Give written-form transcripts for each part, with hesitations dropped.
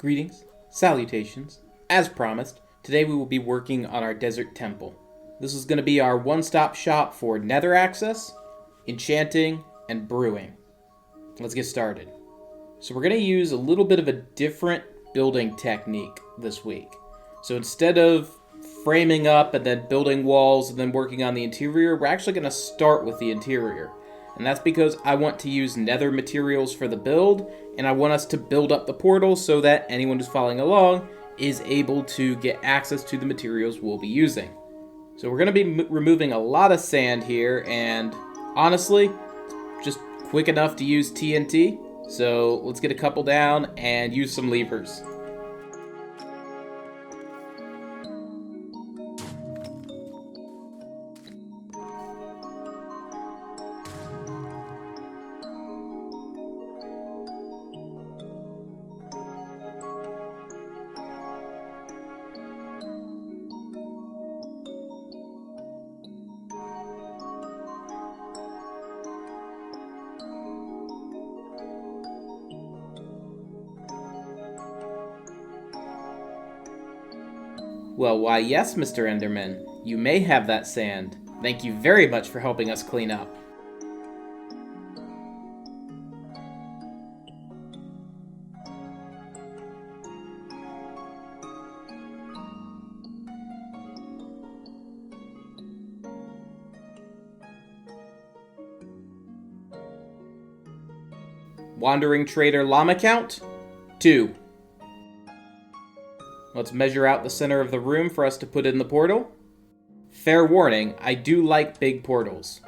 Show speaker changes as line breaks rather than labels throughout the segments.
Greetings, salutations. As promised, today we will be working on our desert temple. This is going to be our one-stop shop for nether access, enchanting, and brewing. Let's get started. So we're going to use a little bit of a different building technique this week. So instead of framing up and then building walls and then working on the interior, we're actually going to start with the interior. And that's because I want to use nether materials for the build, and I want us to build up the portal so that anyone who's following along is able to get access to the materials we'll be using. So we're going to be removing a lot of sand here, and honestly, just quick enough to use TNT. So let's get a couple down and use some levers. Well, why yes, Mr. Enderman. You may have that sand. Thank you very much for helping us clean up. Wandering Trader llama count? 2. Let's measure out the center of the room for us to put in the portal. Fair warning, I do like big portals.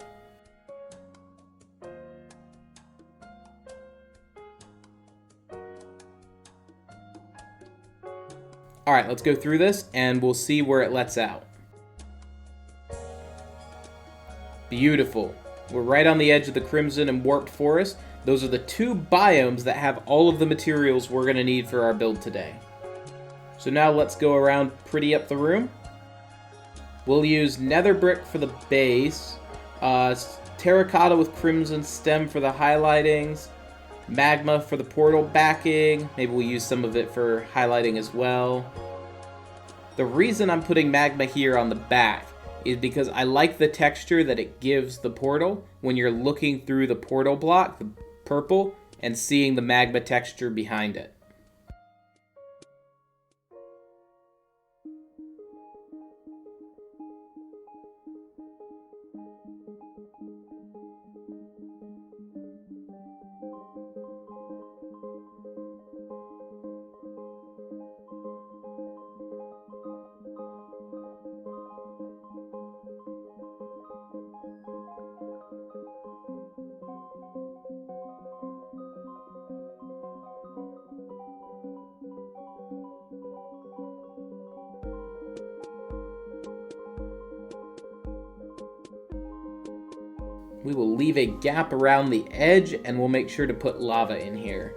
Alright, let's go through this and we'll see where it lets out. Beautiful. We're right on the edge of the Crimson and Warped Forest. Those are the 2 biomes that have all of the materials we're going to need for our build today. So now let's go around pretty up the room. We'll use nether brick for the base, terracotta with crimson stem for the highlightings, magma for the portal backing. Maybe we'll use some of it for highlighting as well. The reason I'm putting magma here on the back is because I like the texture that it gives the portal when you're looking through the portal block, the purple, and seeing the magma texture behind it. We will leave a gap around the edge, and we'll make sure to put lava in here.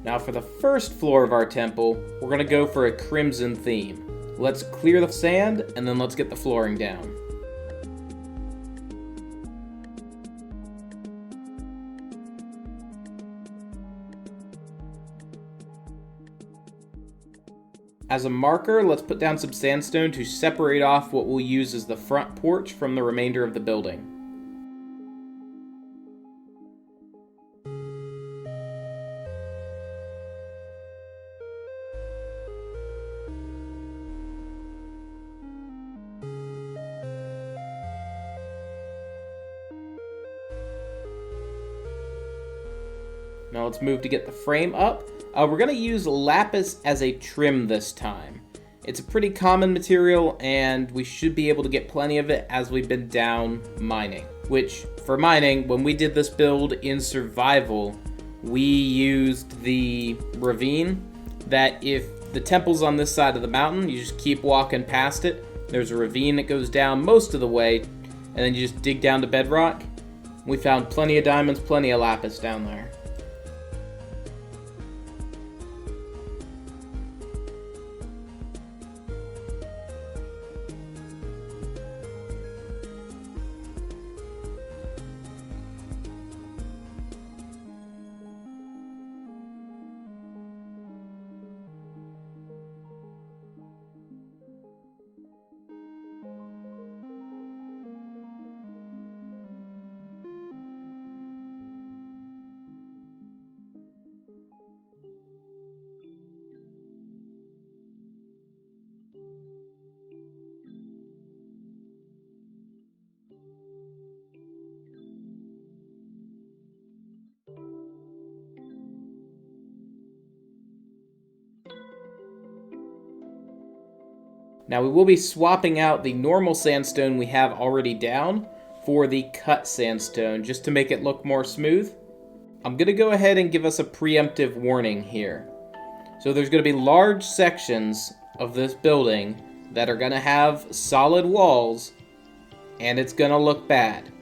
Now for the first floor of our temple, we're going to go for a crimson theme. Let's clear the sand, and then let's get the flooring down. As a marker, let's put down some sandstone to separate off what we'll use as the front porch from the remainder of the building. Now let's move to get the frame up. We're going to use lapis as a trim this time. It's a pretty common material, and we should be able to get plenty of it as we've been down mining. Which, for mining, when we did this build in survival, we used the ravine that if the temple's on this side of the mountain, you just keep walking past it. There's a ravine that goes down most of the way, and then you just dig down to bedrock. We found plenty of diamonds, plenty of lapis down there. Now we will be swapping out the normal sandstone we have already down for the cut sandstone, just to make it look more smooth. I'm going to go ahead and give us a preemptive warning here. So there's going to be large sections of this building that are going to have solid walls, and it's going to look bad.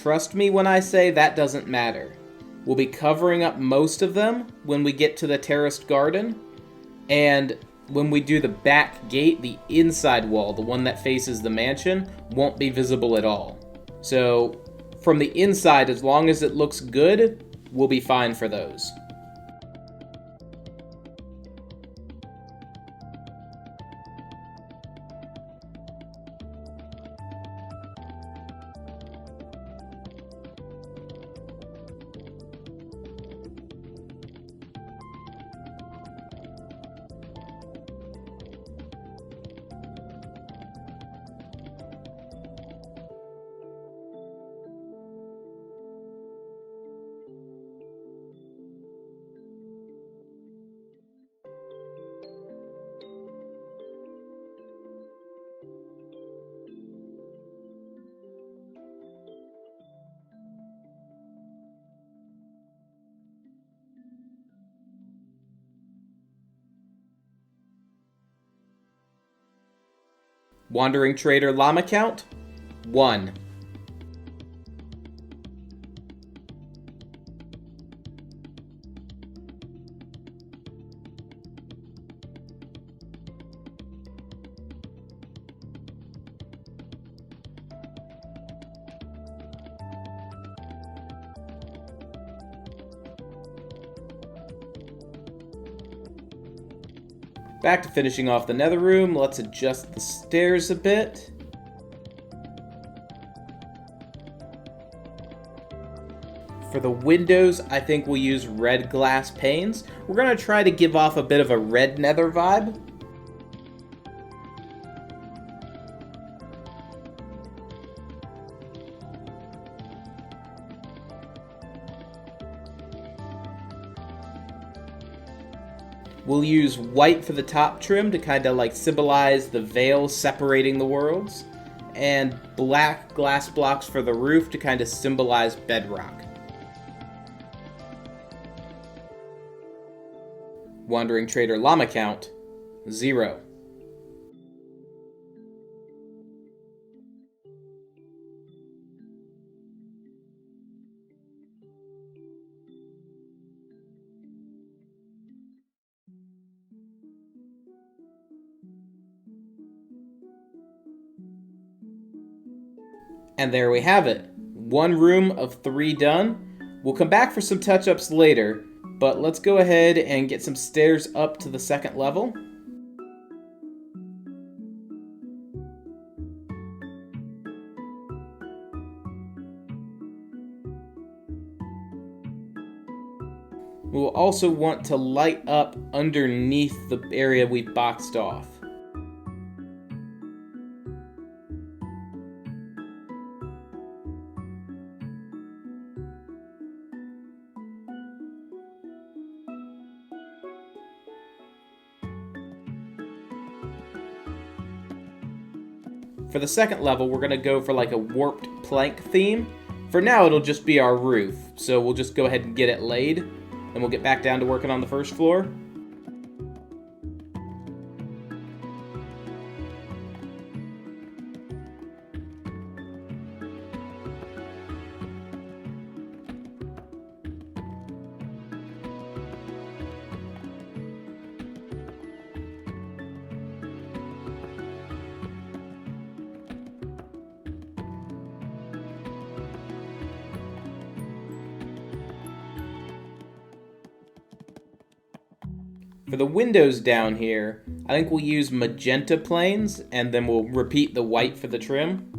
Trust me when I say that doesn't matter. We'll be covering up most of them when we get to the terraced garden, and when we do the back gate, the inside wall, the one that faces the mansion, won't be visible at all. So from the inside, as long as it looks good, we'll be fine for those. Wandering Trader llama count, 1. Back to finishing off the nether room. Let's adjust the stairs a bit. For the windows, I think we'll use red glass panes. We're going to try to give off a bit of a red nether vibe. We'll use white for the top trim to kind of like symbolize the veil separating the worlds, and black glass blocks for the roof to kind of symbolize bedrock. Wandering Trader llama count, 0. And there we have it. 1 room of 3 done. We'll come back for some touch-ups later, but let's go ahead and get some stairs up to the 2nd level. We'll also want to light up underneath the area we boxed off. For the second level, we're going to go for like a warped plank theme. For now, it'll just be our roof, so we'll just go ahead and get it laid, and we'll get back down to working on the first floor. For the windows down here, I think we'll use magenta planes, and then we'll repeat the white for the trim.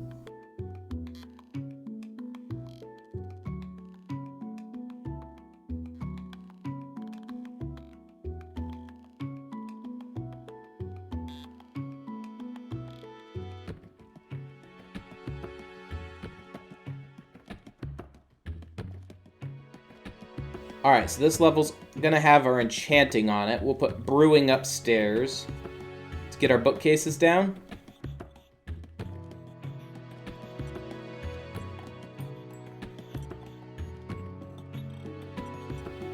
Alright, so this level's gonna have our enchanting on it. We'll put brewing upstairs. Let's get our bookcases down.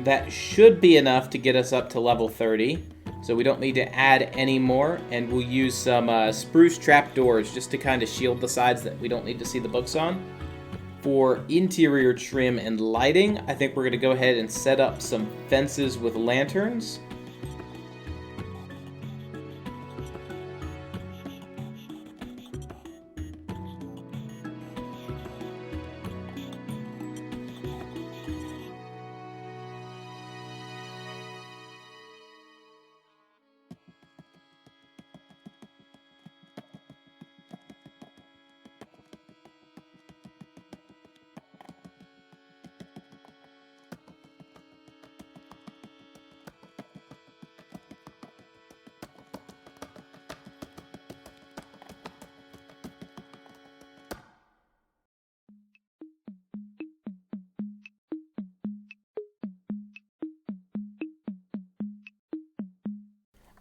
That should be enough to get us up to level 30. So we don't need to add any more, and we'll use some spruce trapdoors just to kind of shield the sides that we don't need to see the books on. For interior trim and lighting, I think we're going to go ahead and set up some fences with lanterns.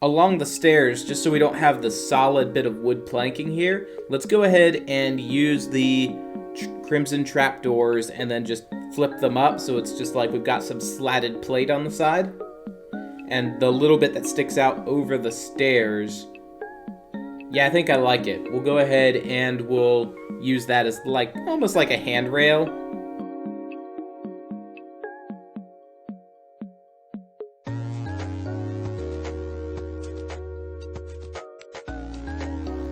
Along the stairs, just so we don't have the solid bit of wood planking here, let's go ahead and use the crimson trapdoors and then just flip them up so it's just like we've got some slatted plate on the side. And the little bit that sticks out over the stairs, yeah, I think I like it. We'll go ahead and we'll use that as like almost like a handrail.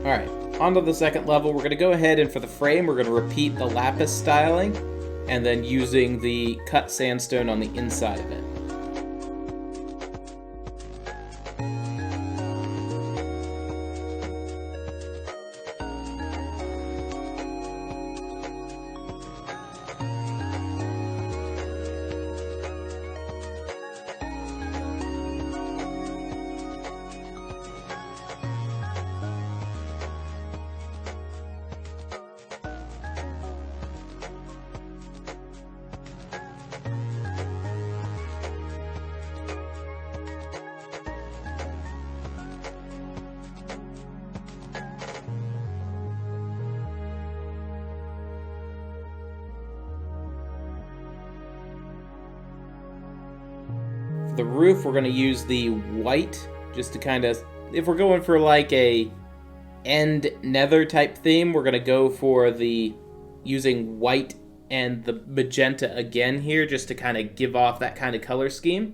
Alright, on to the second level. We're going to go ahead and for the frame, we're going to repeat the lapis styling, and then using the cut sandstone on the inside of it. The roof, we're going to use the white just to kind of, if we're going for like a end nether type theme, we're going to go for the using white and the magenta again here just to kind of give off that kind of color scheme.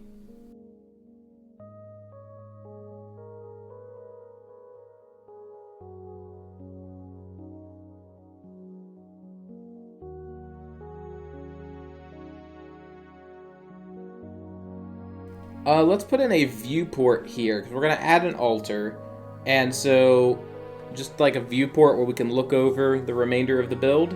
Let's put in a viewport here, because we're going to add an altar, and so just like a viewport where we can look over the remainder of the build.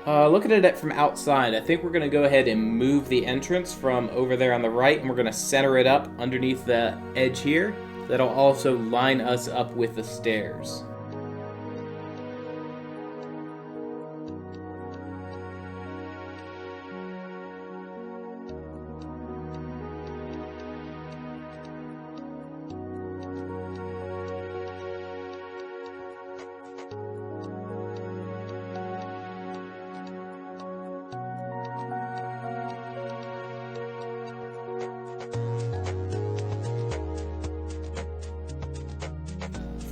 Looking at it from outside, I think we're going to go ahead and move the entrance from over there on the right, and we're going to center it up underneath the edge here. That'll also line us up with the stairs.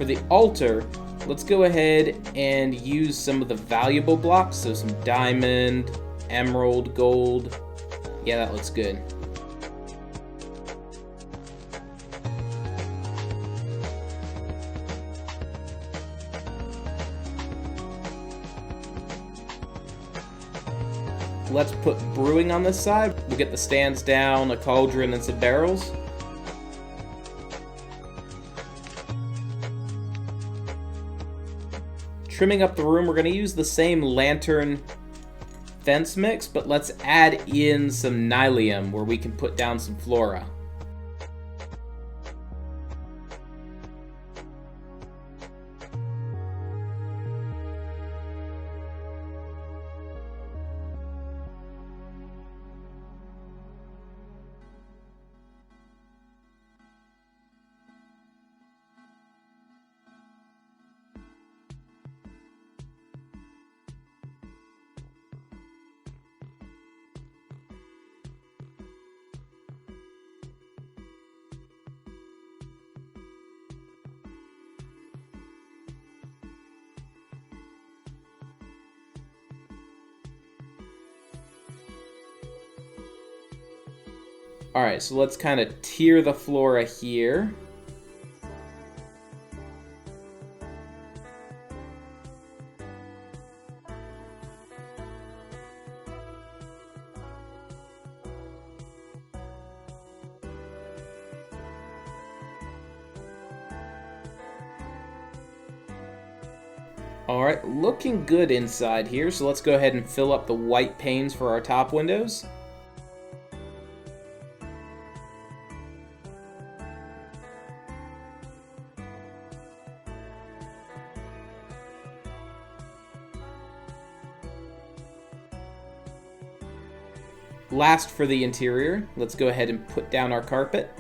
For the altar, let's go ahead and use some of the valuable blocks, so some diamond, emerald, gold. Yeah, that looks good. Let's put brewing on this side. We'll get the stands down, a cauldron, and some barrels. Trimming up the room, we're going to use the same lantern fence mix, but let's add in some nylium where we can put down some flora. Alright, so let's kind of tier the flora here. Alright, looking good inside here, so let's go ahead and fill up the white panes for our top windows. Last for the interior, let's go ahead and put down our carpet.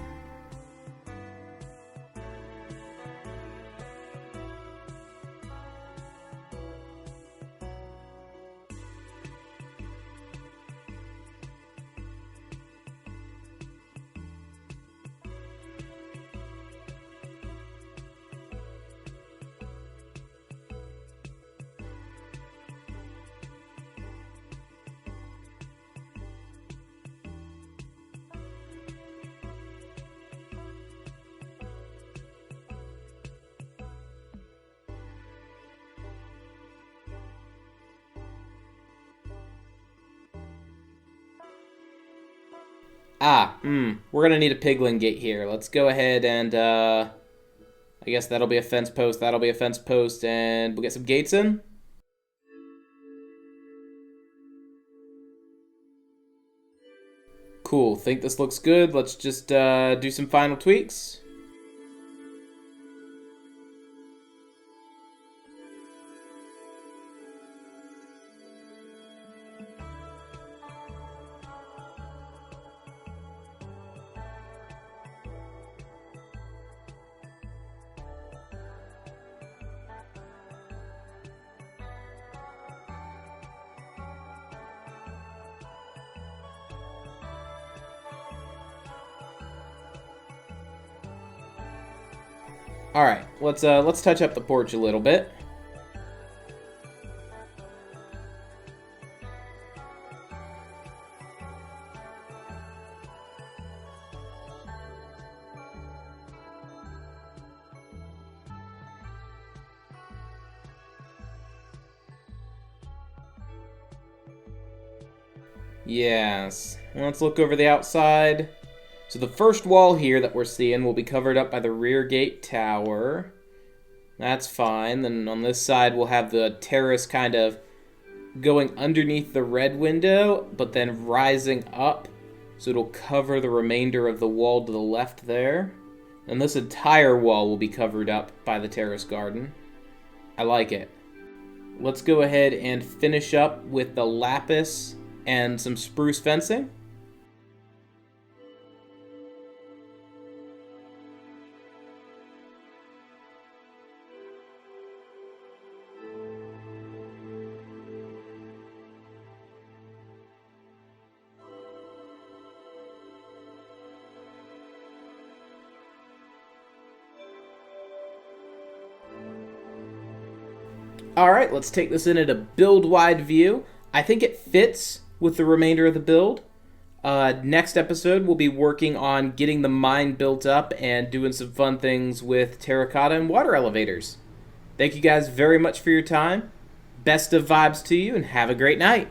We're gonna need a piglin gate here. Let's go ahead and, I guess that'll be a fence post, that'll be a fence post, and we'll get some gates in. Cool, think this looks good. Let's just, do some final tweaks. All right, let's touch up the porch a little bit. Yes. Let's look over the outside. So the first wall here that we're seeing will be covered up by the rear gate tower. That's fine. Then on this side we'll have the terrace kind of going underneath the red window, but then rising up. So it'll cover the remainder of the wall to the left there. And this entire wall will be covered up by the terrace garden. I like it. Let's go ahead and finish up with the lapis and some spruce fencing. All right, let's take this in at a build-wide view. I think it fits with the remainder of the build. Next episode, we'll be working on getting the mine built up and doing some fun things with terracotta and water elevators. Thank you guys very much for your time. Best of vibes to you, and have a great night.